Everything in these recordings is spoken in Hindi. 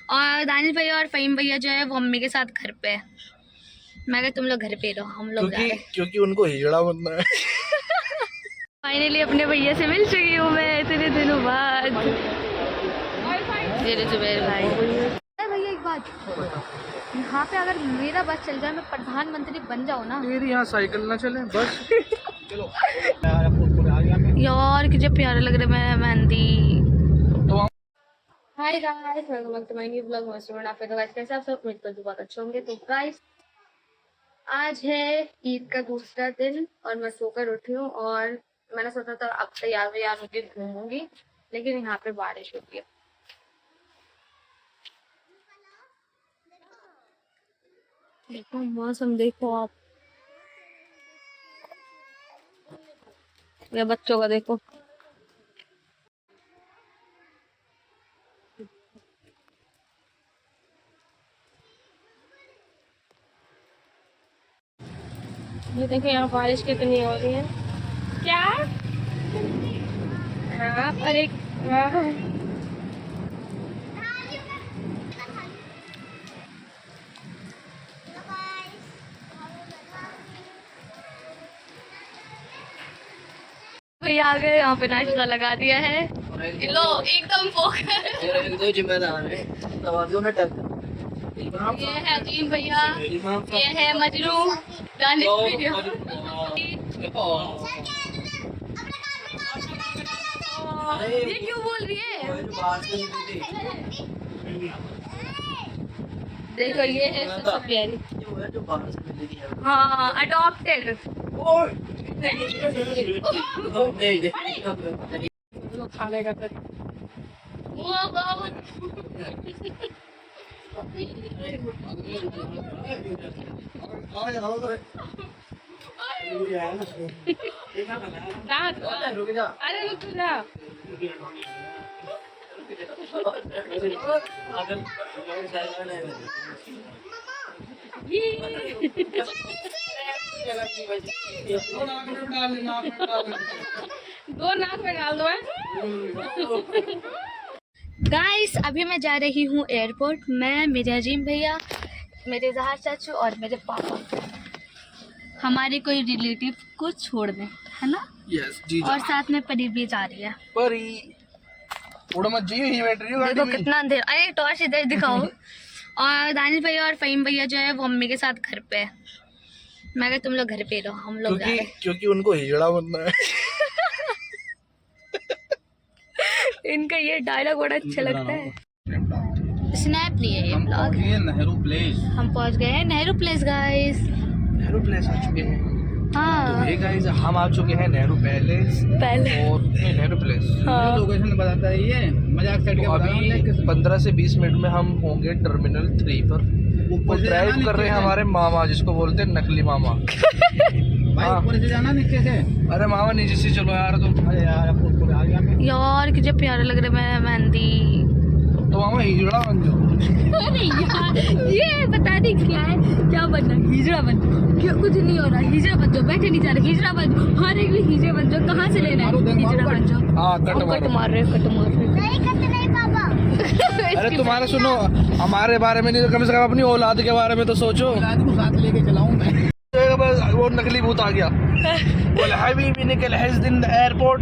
और दानिश भैया और फ़हीम भैया जो है वो मम्मी के साथ घर पे है। मैं कहा तुम लोग घर पे रहो, हम लोग जा रहे हैं क्योंकि उनको हिजड़ा बनना है। फाइनली अपने भैया से मिल चुकी हूँ मैं इतने दिनों बाद। मेरे जुबैर भाई। भैया एक बात, यहाँ पे अगर मेरा बस चल जाए, मैं प्रधानमंत्री बन जाऊँ ना। मेरी यहाँ साइकिल ना चले बस। चलो यार कितना प्यारा लग रहा है मेहंदी। तो hi guys, welcome back to my new blog. मस्त आप तो गाइस कैसे आप सब उम्मीद करते बहुत अच्छे होंगे। तो गाइस आज है ईद का दूसरा दिन और मैं सोकर उठी हूँ और मैंने सोचा था अब तैयार होकर घूमूंगी, लेकिन यहाँ पे बारिश होती है। देखो मौसम देखो आप, या बच्चों का देखो। ये देखो यहाँ बारिश कितनी हो रही है। क्या हाँ पर एक आ गए, यहाँ पे नाश्ता लगा दिया है। लो एकदम फोकस। जिम्मेदार है। ये है अजीम भैया, ये है मजनू, दानिश भैया। ये क्यों बोल रही है? देखो ये है सबसे प्यारी। हाँ अडॉप्टेड। खाने का अरे रुक जा। दो नाक में डाल दो। गाइस अभी मैं जा रही हूँ एयरपोर्ट। मैं, मेरे अजीम भैया, मेरे जहाज चाचू और मेरे पापा, हमारे कोई रिलेटिव को छोड़ने, है ना? यस जी। और साथ में परी भी जा रही है। परी उड़ मत जाइए, ही बैठ रही हो गाड़ी देखो में। कितना अंधेरा। अरे टॉर्च इधर दिखाओ। और दानिश भैया और फ़हीम भैया जो है वो मम्मी के साथ घर पे है। मैं कहा तुम लोग घर पे रहो, हम लोग जा रहे हैं क्योंकि उनको हिजड़ा बनना है। इनका ये डायलॉग बड़ा अच्छा लगता है। स्नैप नहीं है ये ब्लॉग। नेहरू प्लेस। हम पहुंच गए हैं नेहरू प्लेस गाइस। नेहरू प्लेस आ चुके हैं। हाँ तो गाइस हम आ चुके हैं नेहरू पैलेस पहले और नेहरू प्लेस। हाँ। लोकेशन बताता है ये मजाक सेट के अभी 15 से 20 मिनट में हम होंगे टर्मिनल 3 पर। ऊपर ड्राइव कर रहे हैं हमारे मामा, जिसको बोलते हैं नकली मामा। भाई ऊपर से जाना नीचे से। अरे मामा नीचे से चलो यार तुम। अरे यार ऊपर आ गया मैं। यार कितना प्यारा लग रहा है मेहंदी। तो मामा हिजड़ा बन जाओ। अरे यार ये बता दी क्या है, क्या बनना? हिजड़ा बन जाओ। क्यों कुछ नहीं हो रहा, हिजड़ा बन जाओ। बैठे नहीं जा रहे, हिजड़ा बन जाओ। हर एक भी हिजड़े बन जाओ। कहाँ से लेना है? हिजड़ा बन जाओ। हाँ कट मार रहे, कट मार रहे। नहीं कट नहीं पापा। अरे तुम्हारा सुनो, हमारे बारे में नहीं तो कम से कम अपनी औलाद के बारे में तो सोचो। औलाद को साथ लेके चलाऊं मैं। वो नकली भूत आ गया। बोले हबीबी निकल दिन एयरपोर्ट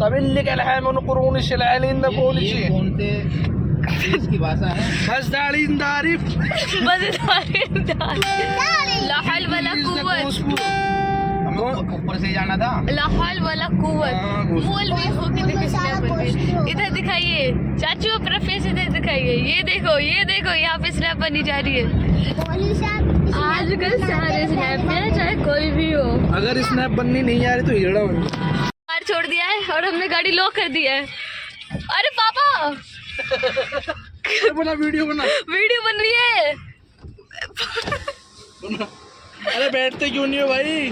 तब इन निकल है मन कुरोनी शलालीन ना बोली ये कौन से इसकी भाषा है? बस दालिन दारिफ ला हल वाला कुव्वत। हमको ऊपर से जाना था। ला हल वाला कुव्वत बोल भी हो के देखो। इधर दिखाइए चाचू, अपना फेस इधर दिखाइए। ये देखो यहाँ पे स्नैप बनी जा रही है। आजकल सारे स्नैप है, चाहे कोई भी हो। अगर स्नैप बननी नहीं आ रही तो हिजड़ा बन। कार छोड़ दिया है और हमने गाड़ी लॉक कर दिया है। अरे पापा बना वीडियो बन रही है। अरे बैठते क्यों नहीं हो भाई?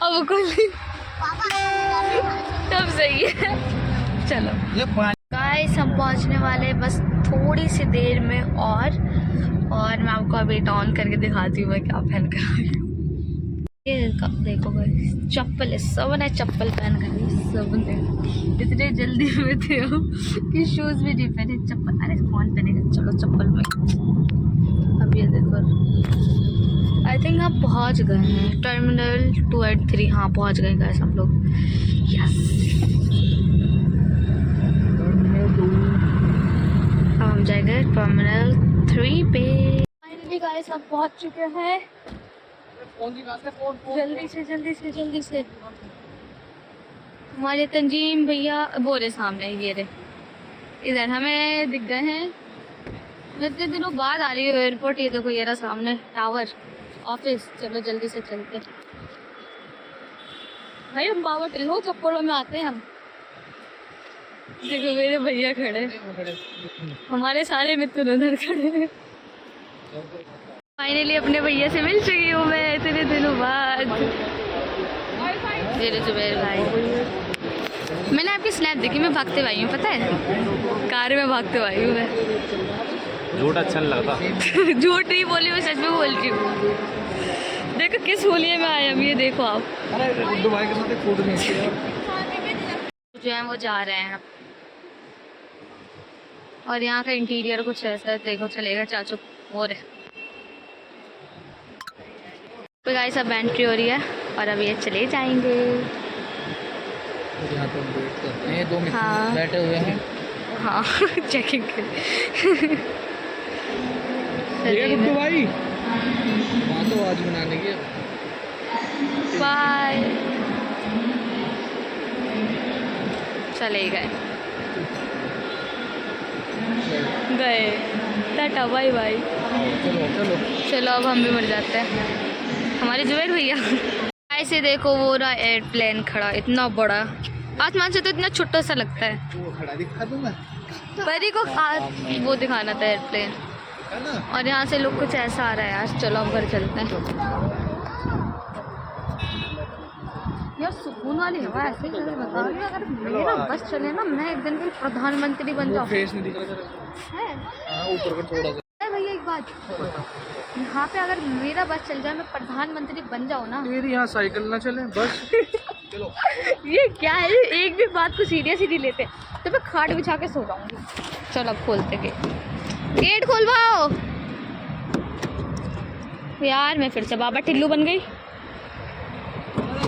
अब कुल तब सही है। चलो गाइस हम पहुंचने वाले बस थोड़ी सी देर में और मैं आपको अभी ऑन करके दिखाती हूँ मैं क्या पहन कर आई हूँ। ये देखो भाई, चप्पल है, सबने चप्पल पहन कर, सबने इतने जल्दी में थे हम कि शूज भी नहीं पहने, चप्पल, अरे कौन पहनेगा, चलो चप्पल में। अब ये देखो, आई थिंक हम पहुंच गए हैं टर्मिनल 2 और 3, हाँ पहुंच गए गाइस हम लोग, यस। अब हम जाएंगे टर्मिनल 3 पे। फाइनली गाइस हम पहुंच चुके हैं, जल्दी से हमारे तंजीम भैया बोरे सामने, ये रे इधर हमें दिख गए हैं। मैं इतने दिनों बाद आ रही हूँ एयरपोर्ट, ये देखो ये रहा सामने टावर ऑफिस। चलो जल्दी से चलते भाई, हम बाबा टिल्हो चप्पड़ों में आते हैं हम। देखो मेरे भैया खड़े, हमारे सारे मित्र उधर खड़े। फाइनली अपने भैया से मिल चुकी हूँ मैं इतने दिनों बाद। मेरे जुबैर भाई, मैंने आपकी स्नैप देखी, मैं भागते हुए आई हूँ, पता है कार में भागते हुए आई हूँ मैं। झूठ अच्छा नहीं लगता। झूठ नहीं बोली, मैं सच में बोल रही हूँ। देखो किस होलिये में आए हम, ये देखो आप। गुड्डू भाई के साथ एक फोटो नहीं है। जो है वो जा रहे हैं और यहाँ का इंटीरियर कुछ ऐसा है, देखो चलेगा चाचू हो रहे। तो गाइस अब एंट्री हो रही है और अब ये चले जाएंगे। यहाँ पे वेट करते हैं, 2 मिनट हाँ। बैठे हुए हैं। हाँ चेकिंग के गुड्डू भाई वहाँ तो आज बनाने की। बाय, चले गए टाटा बाय बाय। चलो चलो अब हम भी मर जाते हैं, हमारे जुबैर भैया। ऐसे देखो वो रहा एयरप्लेन खड़ा, इतना बड़ा, आसमान से तो इतना छोटा सा लगता है। वो खड़ा दिखा दूंगा परी को वो दिखाना था एयरप्लेन, है ना। और यहाँ से लोग कुछ ऐसा आ रहा है यार। चलो हम घर चलते हैं। यार सुकून वाली हवा ऐसे ही बता रही हूँ, अगर मेरा बस चले ना, मैं एक दिन के प्रधानमंत्री बन जाऊँ। फेस नहीं दिख रहा है हाँ, ऊपर का थोड़ा सा। भैया एक बात, यहाँ पे अगर मेरा बस चल जाए, मैं प्रधानमंत्री बन जाऊँ ना। तेरी यहाँ साइकिल ना चले बस। चलो ये क्या है, एक भी बात को सीरियस ही नहीं लेते, तो मैं खाट बिछा के सो जाऊंगी। चलो अब खोलते गेट खोलवाओ यार। मैं फिर से बाबा टिल्लू बन गई।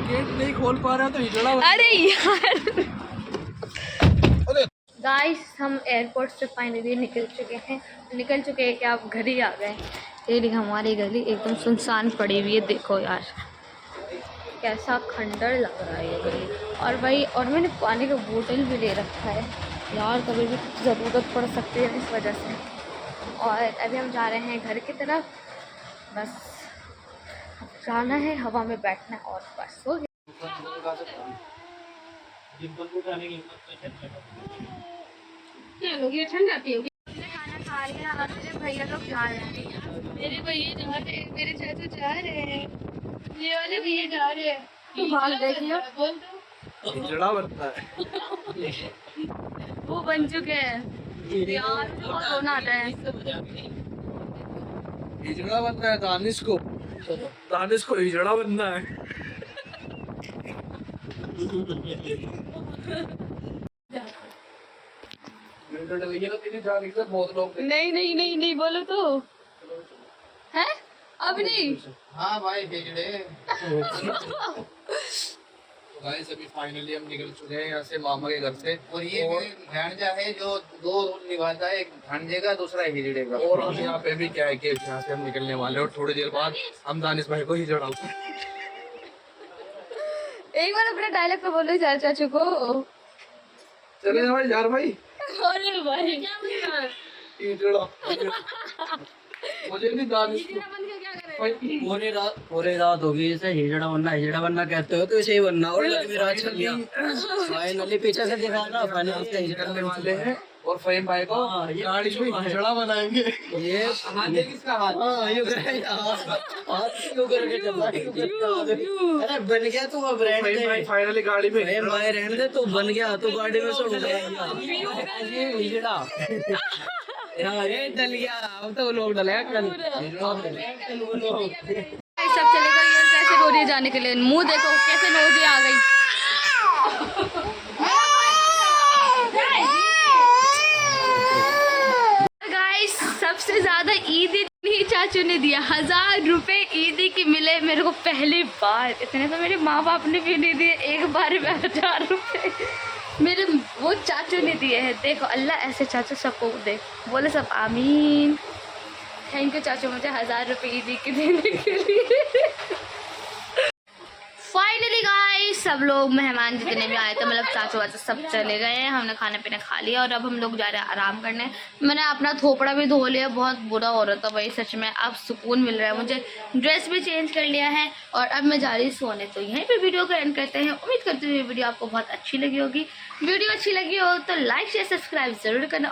गेट नहीं खोल पा रहा तो हिजड़ा। अरे यार गाइस, हम एयरपोर्ट से फाइनली निकल चुके हैं कि आप घर ही आ गए। ये हमारी गली एकदम सुनसान पड़ी हुई है, देखो यार कैसा खंडर लग रहा है ये गली। और भाई, और मैंने पानी का बोतल भी ले रखा है यार, कभी भी ज़रूरत पड़ सकती है इस वजह से। और अभी हम जा रहे हैं घर की तरफ, बस जाना है, हवा में बैठना है और बस हो गया। ठंड आती होगी। खाना खा रहे हैं और मेरे भैया लोग जा रहे हैं, मेरे भैया जा रहे हैं, मेरे चाचू जा रहे हैं, ये वाले भैया जा रहे हैं। तो भाग देखिए, हिजड़ा बनता है। वो बन चुके हैं यार, बहुत रोना आता है। हिजड़ा बनना है दानिश को हिजड़ा बनना है। बहुत लोग नहीं बोलो तो है, अब नहीं। हाँ भाई हिजड़े। गाइस अभी फाइनली हम निकल चुके हैं यहाँ से मामा के घर से। और ये भांजा है जो 2 रोल निभाता है, एक भांजे का, दूसरा हिजड़े का। और हम यहाँ पे भी क्या है कि यहाँ से हम निकलने वाले और थोड़ी देर बाद हम दानिश भाई को हिजड़ा। एक बार अपना डायलॉग तो बोलो यार चाचू को। चले भाई यार भाई अरे भाई हिजड़ा मुझे नहीं दानिश पूरे रात होगी इसे हिजड़ा बनना कहते हो तो इसे ही बनना। और राज कर लिया फाइनली, पीछे से दिखा रहा फाइनली से हिजड़ा करने वाले हैं। और फहीम भाई को गाड़ी में हिजड़ा बनाएंगे। ये किसका हाथ? हाँ यूं करके चल रहा है। अरे बन गया तू, अब रहने दे। फाइनली गाड़ी में फहीम भाई रहने दे, तू बन गया, तू गाड़ी में सो गया। ये हिजड़ा ये डल गया, अब तो लोग डलेगा कल। सब चलेगा, ये कैसे हो रही है जाने के लिए। मुंह देखो कैसे नोजी आ गई। गाइस सबसे ज्यादा ईदी ही चाचू ने दिया, 1000 रुपए ईदी की मिले मेरे को पहली बार। इतने तो मेरे माँ बाप ने भी नहीं दिए, एक बार में 1000 रुपए मेरे वो चाचू ने दिए हैं। देखो अल्लाह ऐसे चाचू सबको दे, बोले सब आमीन। थैंक यू चाचू मुझे 1000 रुपए ईदी के देने के लिए। फाइनली गाइस सब लोग मेहमान जितने भी आए थे मतलब चाचू वाचू सब चले गए हैं, हमने खाना पीना खा लिया और अब हम लोग जा रहे हैं आराम करने। मैंने अपना थोपड़ा भी धो लिया, बहुत बुरा हो रहा था भाई सच में, अब सुकून मिल रहा है मुझे। ड्रेस भी चेंज कर लिया है और अब मैं जा रही सोने। तो यहीं पे वीडियो को एंड करते हैं। उम्मीद करती हूँ ये वीडियो आपको बहुत अच्छी लगी होगी। वीडियो अच्छी लगी हो तो लाइक शेयर सब्सक्राइब जरूर करना।